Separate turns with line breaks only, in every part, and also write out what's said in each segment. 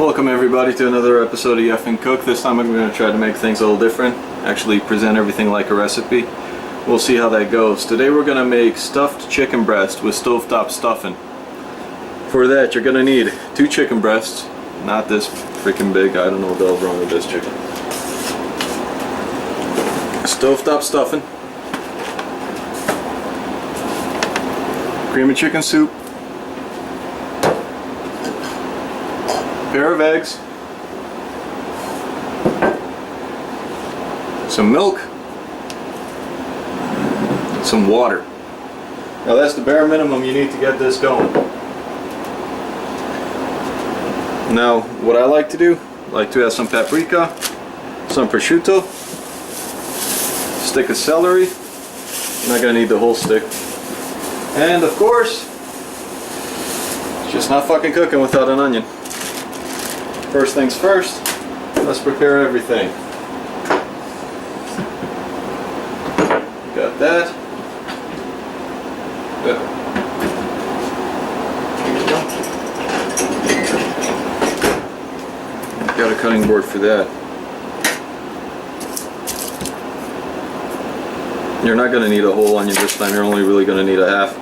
Welcome everybody to another episode of Yeffin Cook. This time I'm going to try to make things a little different. Actually present everything like a recipe. We'll see how that goes. Today we're going to make stuffed chicken breast with stovetop stuffing. For that you're going to need 2 chicken breasts. Not this freaking big. I don't know what the hell's wrong with this chicken. Stovetop stuffing. Cream of chicken soup. Pair of eggs, some milk, some water. Now that's the bare minimum you need to get this going. Now what I like to do, I like to add some paprika, some prosciutto, stick of celery. I'm not going to need the whole stick. And of course, it's just not fucking cooking without an onion. First things first, let's prepare everything. Got that. Good. Got a cutting board for that. You're not going to need a whole onion this time, you're only really going to need a half.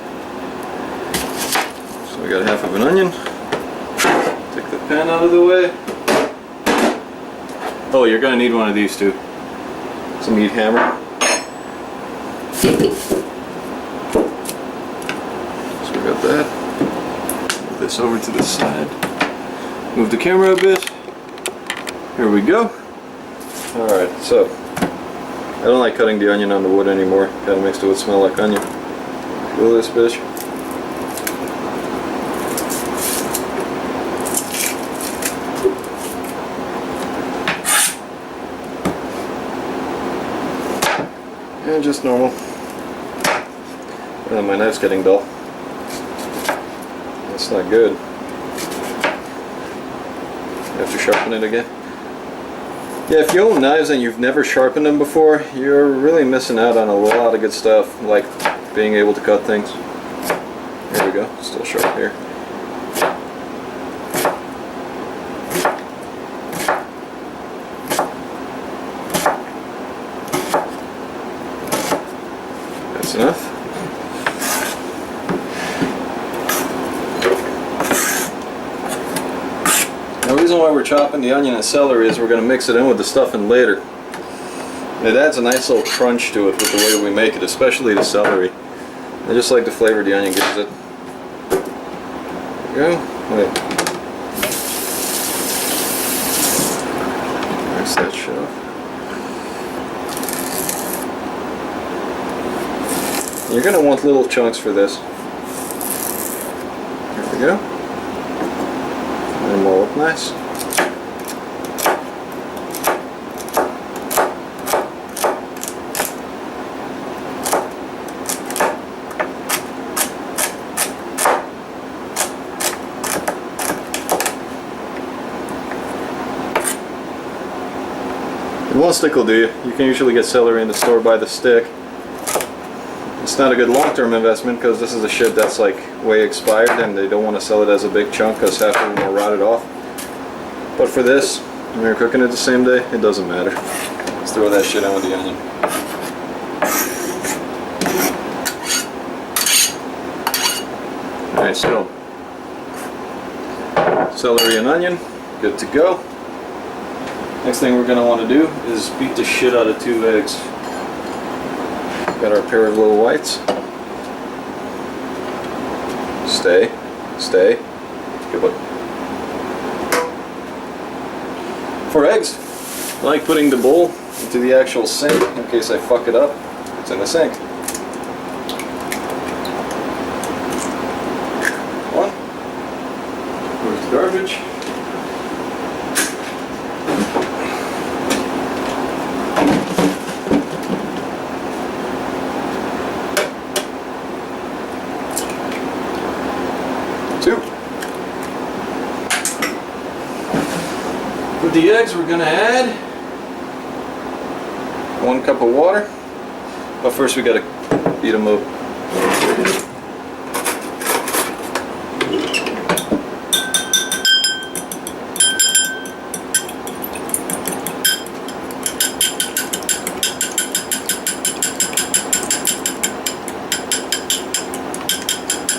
So we got half of an onion. Take the pan out of the way. Oh, you're going to need one of these too. Some meat hammer. So we got that. Move this over to the side. Move the camera a bit. Here we go. Alright, so I don't like cutting the onion on the wood anymore. Kind of makes the wood smell like onion. Peel this bitch. And just normal. Oh, my knife's getting dull. That's not good. You have to sharpen it again. Yeah, if you own knives and you've never sharpened them before, you're really missing out on a lot of good stuff, like being able to cut things. Here we go, still sharp here. That's enough. The reason why we're chopping the onion and celery is we're going to mix it in with the stuffing later. It adds a nice little crunch to it with the way we make it, especially the celery. I just like the flavor the onion gives it. There we go. Wait. Mix that shit off. You're going to want little chunks for this. There we go. And roll up nice. One stick will do you. You can usually get celery in the store by the stick. It's not a good long-term investment because this is a shit that's like way expired and they don't want to sell it as a big chunk because half of them will rot it off. But for this, when you're cooking it the same day, it doesn't matter. Let's throw that shit in with the onion. Alright, so celery and onion, good to go. Next thing we're going to want to do is beat the shit out of 2 eggs. Got our pair of little whites. Stay. Good look. For eggs, I like putting the bowl into the actual sink in case I fuck it up. It's in the sink. 1. Where's the garbage? With the eggs we're going to add 1 cup of water, but first we got to beat them up.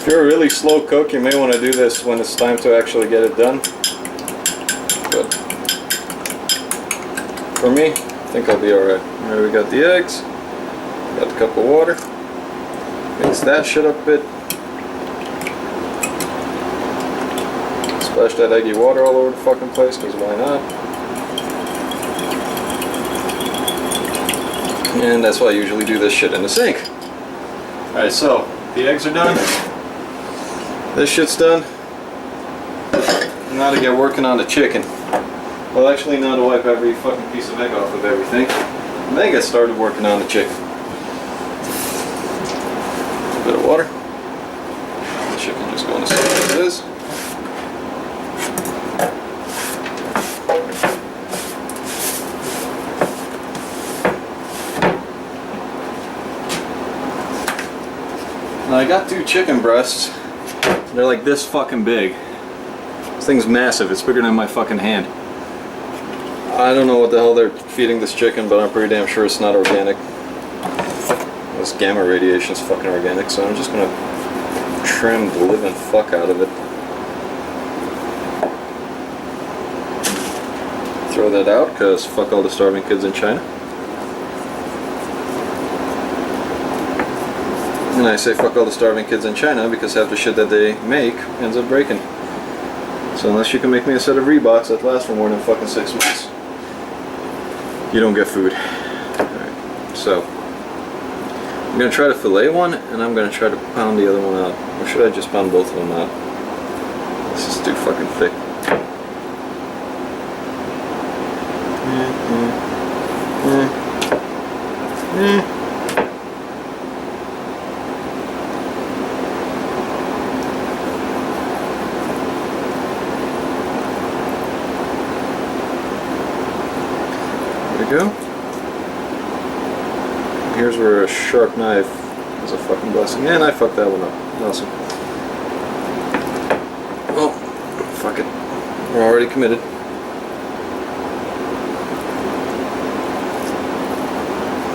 you're a really slow cook, you may want to do this when it's time to actually get it done. But for me, I think I'll be alright. Alright, we got the eggs, got the cup of water, mix that shit up a bit. Splash that eggy water all over the fucking place, because why not? And that's why I usually do this shit in the sink. Alright, so the eggs are done. This shit's done. Now to get working on the chicken. Well, actually, now to wipe every fucking piece of egg off of everything. And then get started working on the chicken. A bit of water. The chicken just going to sit as is. Now I got 2 chicken breasts. They're like this fucking big. This thing's massive. It's bigger than my fucking hand. I don't know what the hell they're feeding this chicken, but I'm pretty damn sure it's not organic. This gamma radiation's fucking organic, so I'm just gonna trim the living fuck out of it. Throw that out, cause fuck all the starving kids in China. And I say fuck all the starving kids in China because half the shit that they make ends up breaking. So unless you can make me a set of Reeboks that last for more than fucking 6 months, you don't get food. Alright, so I'm gonna try to fillet one and I'm gonna try to pound the other one out. Or should I just pound both of them out? This is too fucking thick. Go. Here's where a sharp knife is a fucking blessing. And I fucked that one up. Awesome. Well, fuck it. We're already committed.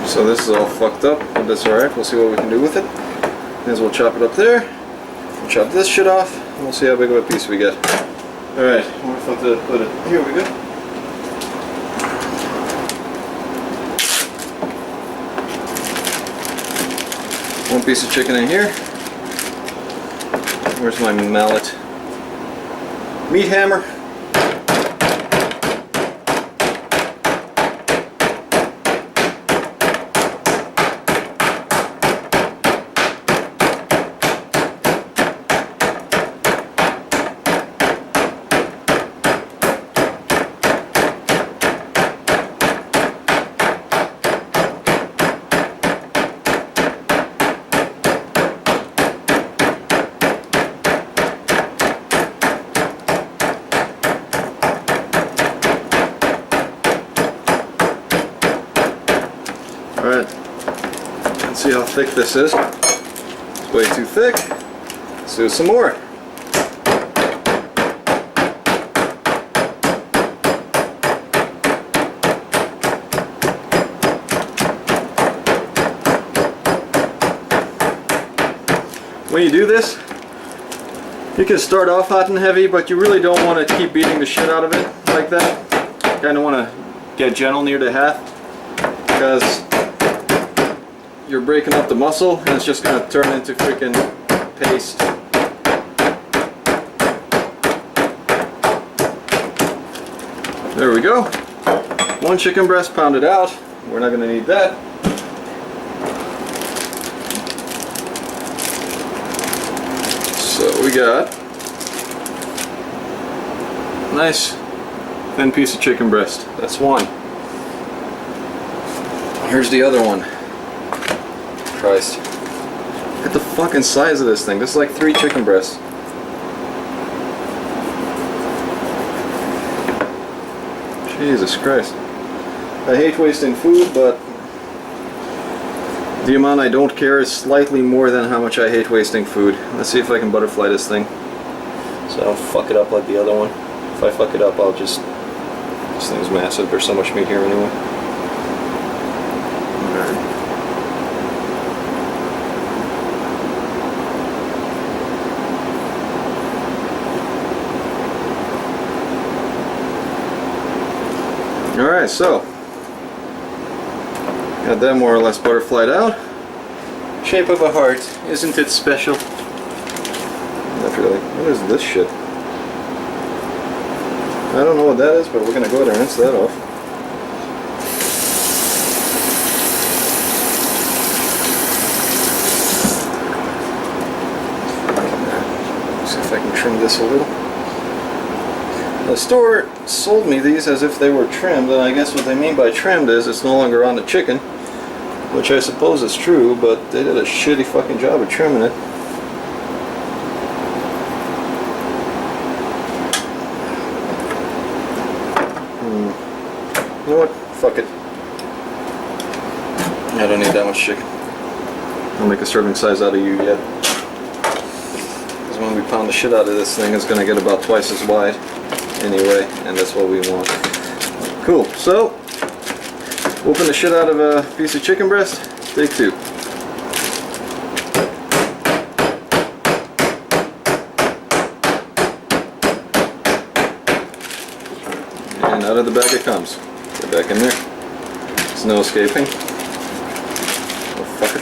So this is all fucked up, but that's alright. We'll see what we can do with it. May as well chop it up there. We'll chop this shit off, and we'll see how big of a piece we get. Alright, we're about to put it. Here we go. One piece of chicken in here. Where's my mallet? Meat hammer. Alright, let's see how thick this is. It's way too thick. Let's do some more. When you do this, you can start off hot and heavy, but you really don't want to keep beating the shit out of it like that. You kind of want to get gentle near the half, because you're breaking up the muscle and it's just going to turn into freaking paste. There we go. 1 chicken breast pounded out. We're not going to need that. So we got a nice thin piece of chicken breast. That's one. Here's the other one. Christ. Look at the fucking size of this thing. This is like 3 chicken breasts. Jesus Christ. I hate wasting food, but the amount I don't care is slightly more than how much I hate wasting food. Let's see if I can butterfly this thing so I don't fuck it up like the other one. If I fuck it up, I'll just... This thing's massive. There's so much meat here anyway. Alright, so got that more or less butterflied out. Shape of a heart, isn't it special? Not really. What is this shit? I don't know what that is, but we're gonna go ahead and rinse that off. See if I can trim this a little. The store sold me these as if they were trimmed, and I guess what they mean by trimmed is it's no longer on the chicken, which I suppose is true, but they did a shitty fucking job of trimming it. You know what? Fuck it. I don't need that much chicken. I'll make a serving size out of you yet. Because when we pound the shit out of this thing, it's going to get about twice as wide anyway, and that's what we want. Cool. So, open the shit out of a piece of chicken breast. Take two. And out of the bag it comes. Get back in there. There's no escaping. Oh, fuck it.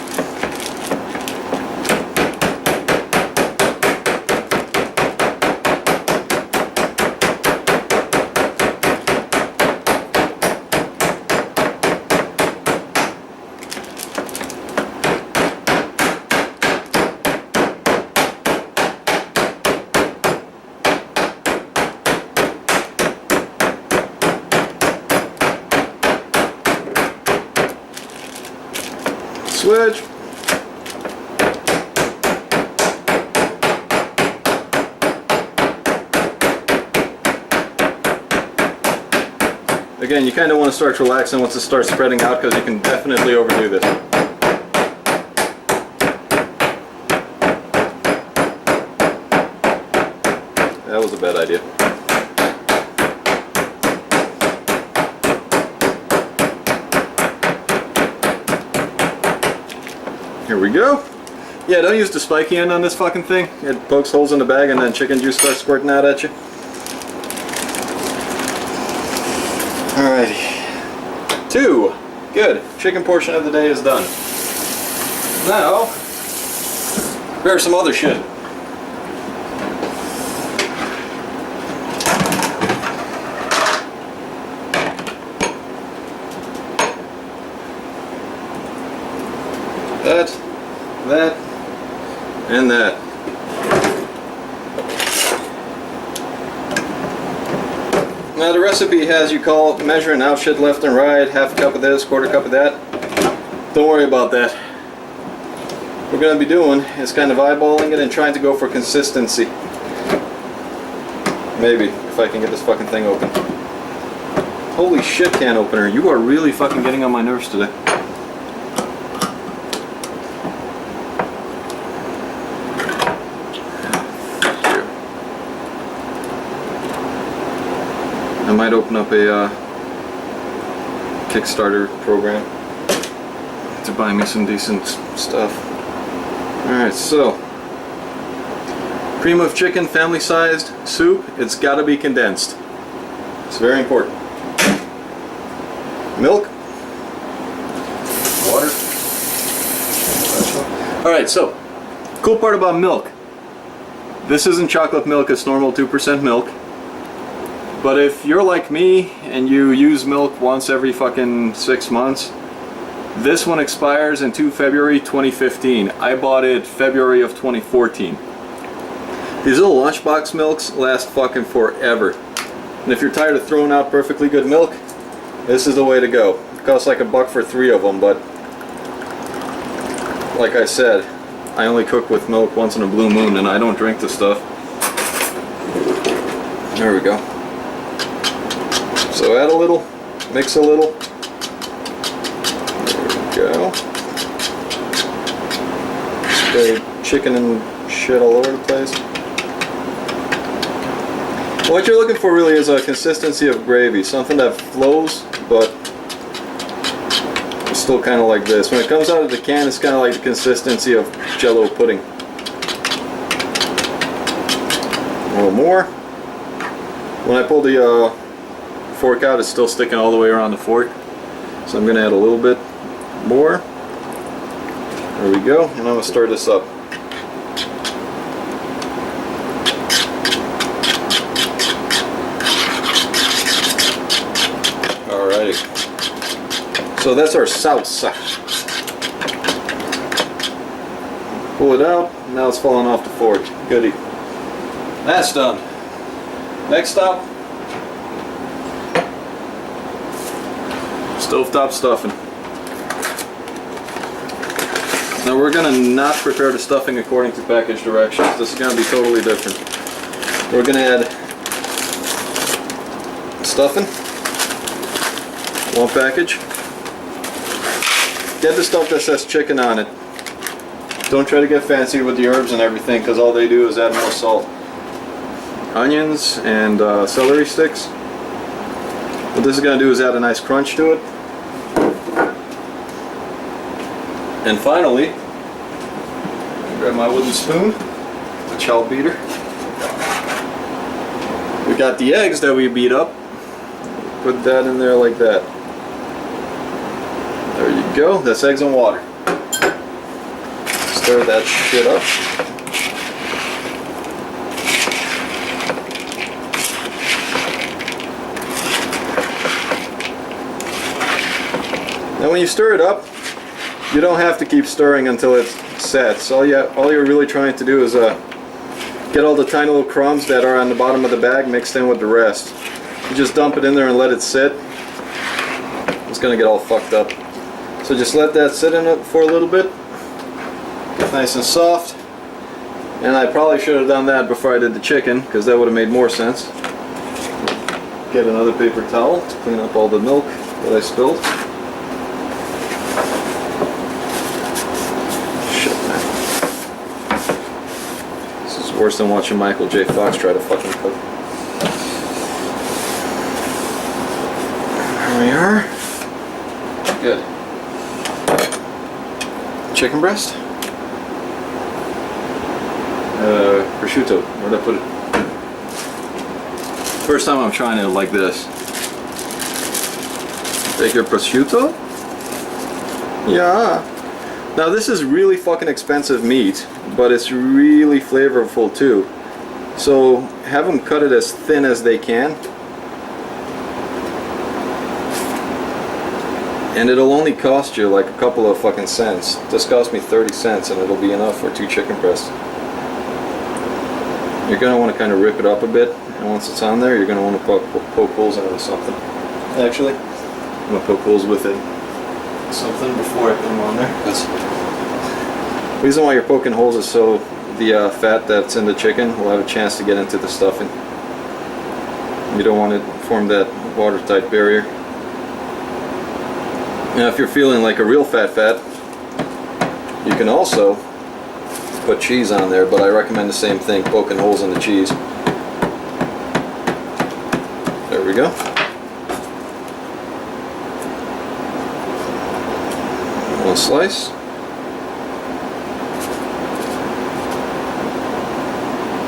Switch. Again, you kind of want to start relaxing once it starts spreading out because you can definitely overdo this. That was a bad idea. Here we go. Yeah, don't use the spiky end on this fucking thing. It pokes holes in the bag and then chicken juice starts squirting out at you. Alrighty. 2. Good. Chicken portion of the day is done. Now, grab some other shit. That, and that. Now the recipe has you call measuring out shit left and right, half a cup of this, quarter cup of that. Don't worry about that. What we're going to be doing is kind of eyeballing it and trying to go for consistency. Maybe, if I can get this fucking thing open. Holy shit, can opener. You are really fucking getting on my nerves today. I might open up a Kickstarter program to buy me some decent stuff. Alright, so cream of chicken, family sized soup. It's got to be condensed. It's very important. Milk, water. Alright, so cool part about milk. This isn't chocolate milk, it's normal 2% milk. But if you're like me and you use milk once every fucking 6 months, this one expires in February 2015. I bought it February of 2014. These little lunchbox milks last fucking forever. And if you're tired of throwing out perfectly good milk, this is the way to go. It costs like $1 for 3 of them, but like I said, I only cook with milk once in a blue moon and I don't drink the stuff. There we go. So add a little, mix a little. There we go. Spray chicken and shit all over the place. What you're looking for really is a consistency of gravy, something that flows, but it's still kind of like this. When it comes out of the can, it's kind of like the consistency of Jell-O pudding. A little more. When I pull the fork out, it's still sticking all the way around the fork. So I'm going to add a little bit more. There we go, and I'm going to stir this up. Alrighty. So that's our salsa. Pull it out, now it's falling off the fork. Goody. That's done. Next up, stovetop stuffing. Now we're going to not prepare the stuffing according to package directions. This is going to be totally different. We're going to add stuffing, one package. Get the stuff that says chicken on it. Don't try to get fancy with the herbs and everything, because all they do is add more salt. Onions and celery sticks. What this is going to do is add a nice crunch to it. And finally, grab my wooden spoon, the chow beater. We got the eggs that we beat up. Put that in there like that. There you go. That's eggs and water. Stir that shit up. Now when you stir it up, you don't have to keep stirring until it sets. All you're really trying to do is get all the tiny little crumbs that are on the bottom of the bag mixed in with the rest. You just dump it in there and let it sit. It's gonna get all fucked up. So just let that sit in it for a little bit. Get nice and soft. And I probably should have done that before I did the chicken, because that would have made more sense. Get another paper towel to clean up all the milk that I spilled. Worse than watching Michael J. Fox try to fucking cook. There we are. Good. Chicken breast. Prosciutto. Where'd I put it? First time I'm trying it like this. Take your prosciutto. Yeah. Now this is really fucking expensive meat, but it's really flavorful too. So have them cut it as thin as they can. And it'll only cost you like a couple of fucking cents. This cost me 30 cents and it'll be enough for 2 chicken breasts. You're going to want to kind of rip it up a bit, and once it's on there you're going to want to poke holes in it with something. Actually, I'm going to poke holes with it. Something before I put them on there. The reason why you're poking holes is so the fat that's in the chicken will have a chance to get into the stuffing. You don't want to form that watertight barrier. Now if you're feeling like a real fat, you can also put cheese on there, but I recommend the same thing, poking holes in the cheese. There we go. One slice.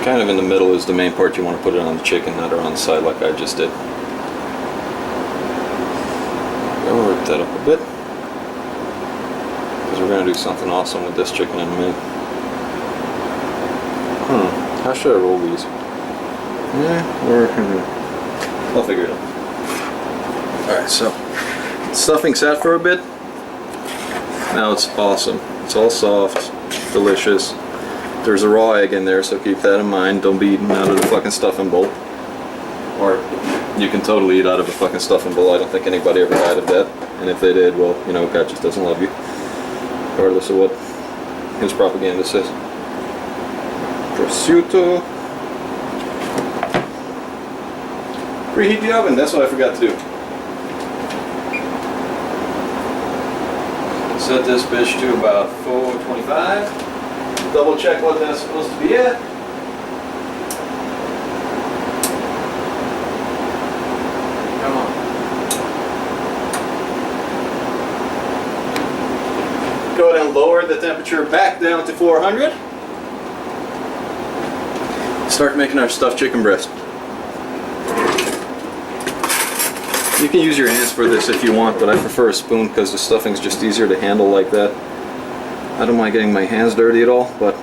Kind of in the middle is the main part. You want to put it on the chicken, not around the side like I just did. I'll work that up a bit, because we're going to do something awesome with this chicken in a minute. How should I roll these? Yeah, I'll figure it out. Alright, so stuffing sat for a bit. Now it's awesome. It's all soft, delicious. There's a raw egg in there, so keep that in mind. Don't be eating out of the fucking stuffing bowl. Or you can totally eat out of a fucking stuffing bowl. I don't think anybody ever died of that. And if they did, well, you know, God just doesn't love you. Regardless of what his propaganda says. Prosciutto. Preheat the oven, that's what I forgot to do. Set this bitch to about 425. Double check what that's supposed to be at. Come on. Go ahead and lower the temperature back down to 400. Start making our stuffed chicken breast. You can use your hands for this if you want, but I prefer a spoon because the stuffing's just easier to handle like that. I don't mind getting my hands dirty at all, but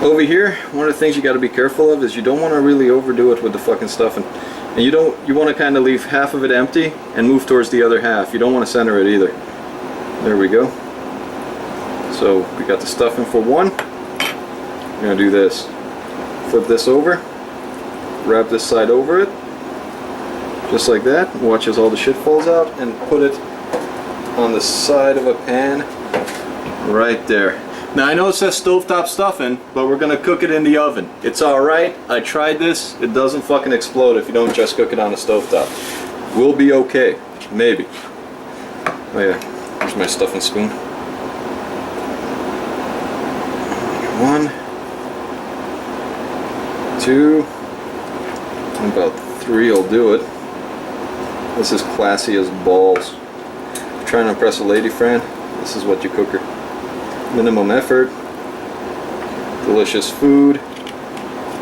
over here, one of the things you got to be careful of is you don't want to really overdo it with the fucking stuffing. And you want to kind of leave half of it empty and move towards the other half. You don't want to center it either. There we go. So we got the stuffing for one. We're going to do this. Flip this over. Wrap this side over it. Just like that. Watch as all the shit falls out and put it on the side of a pan right there. Now I know it says stovetop stuffing, but we're gonna cook it in the oven. It's alright, I tried this, it doesn't fucking explode if you don't just cook it on the stovetop. We'll be okay, maybe. Oh yeah, here's my stuffing spoon. 1, 2, about 3 will do it. This is classy as balls. Trying to impress a lady friend, this is what you cook her. Minimum effort, delicious food.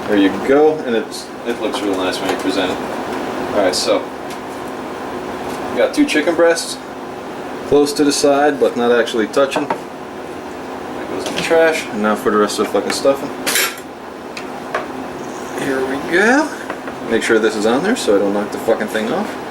There you go, and it looks real nice when you present it. Alright, so we got 2 chicken breasts, close to the side but not actually touching. That goes in the trash, and now for the rest of the fucking stuffing. Here we go. Make sure this is on there so I don't knock the fucking thing off.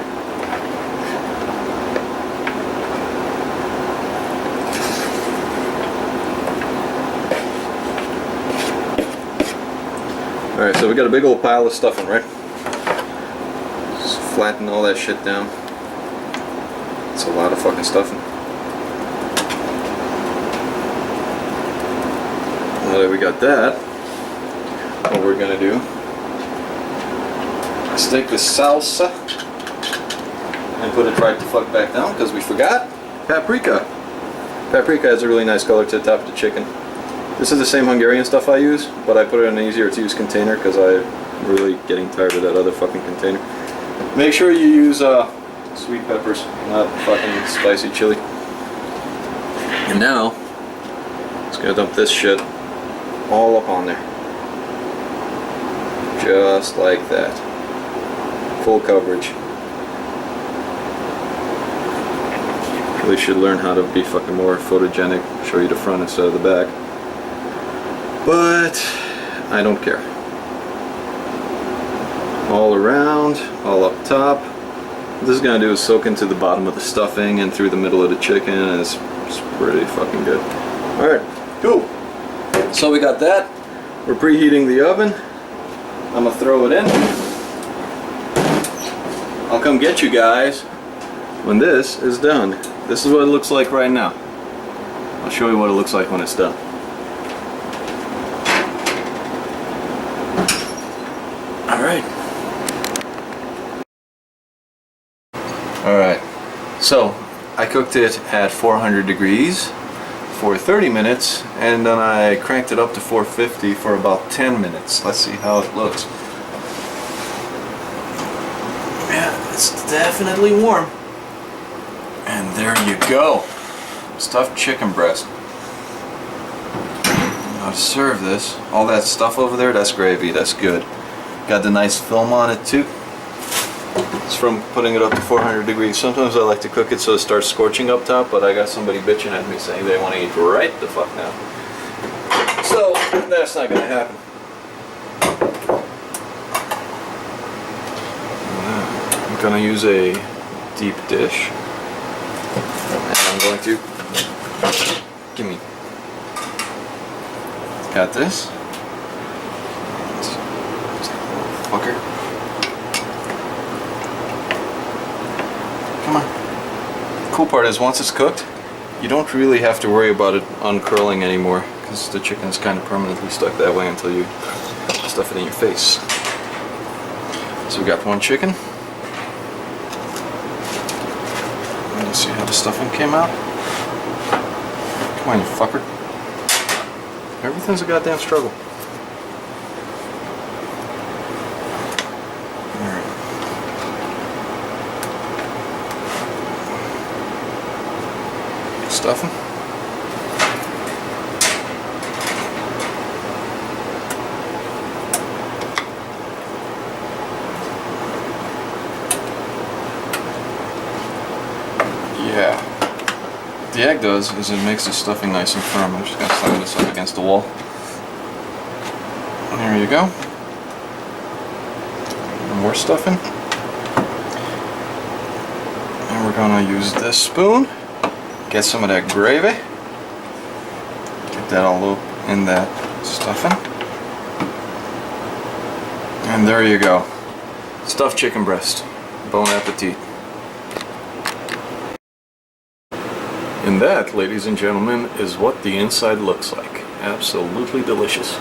Alright, so we got a big old pile of stuffing, right? Just flatten all that shit down. It's a lot of fucking stuffing. Now that we got that, what we're gonna do is take the salsa and put it right the fuck back down because we forgot paprika. Paprika has a really nice color to the top of the chicken. This is the same Hungarian stuff I use, but I put it in an easier to use container because I'm really getting tired of that other fucking container. Make sure you use sweet peppers, not fucking spicy chili. And now, just gonna dump this shit all up on there. Just like that. Full coverage. Really should learn how to be fucking more photogenic, show you the front instead of the back. But I don't care. All around, all up top. What this is gonna do is soak into the bottom of the stuffing and through the middle of the chicken, and it's pretty fucking good. Alright, cool. So we got that. We're preheating the oven. I'm gonna throw it in. I'll come get you guys when this is done. This is what it looks like right now. I'll show you what it looks like when it's done. Alright, so I cooked it at 400 degrees for 30 minutes and then I cranked it up to 450 for about 10 minutes. Let's see how it looks. Yeah, it's definitely warm. And there you go. Stuffed chicken breast. Now to serve this, all that stuff over there, that's gravy, that's good. Got the nice film on it too. It's from putting it up to 400 degrees. Sometimes I like to cook it so it starts scorching up top, but I got somebody bitching at me saying they want to eat right the fuck now. So that's not going to happen. I'm going to use a deep dish. And I'm going to... Gimme. Got this. Fucker. Come on. The cool part is once it's cooked, you don't really have to worry about it uncurling anymore because the chicken's kind of permanently stuck that way until you stuff it in your face. So we got one chicken. Let's see how the stuffing came out. Come on, you fucker. Everything's a goddamn struggle. Stuffing. the egg does is it makes the stuffing nice and firm. I'm just going to slide this up against the wall. There you go. More stuffing. And we're going to use this spoon. Get some of that gravy. Get that all up in that stuffing. And there you go. Stuffed chicken breast. Bon appetit. And that, ladies and gentlemen, is what the inside looks like. Absolutely delicious.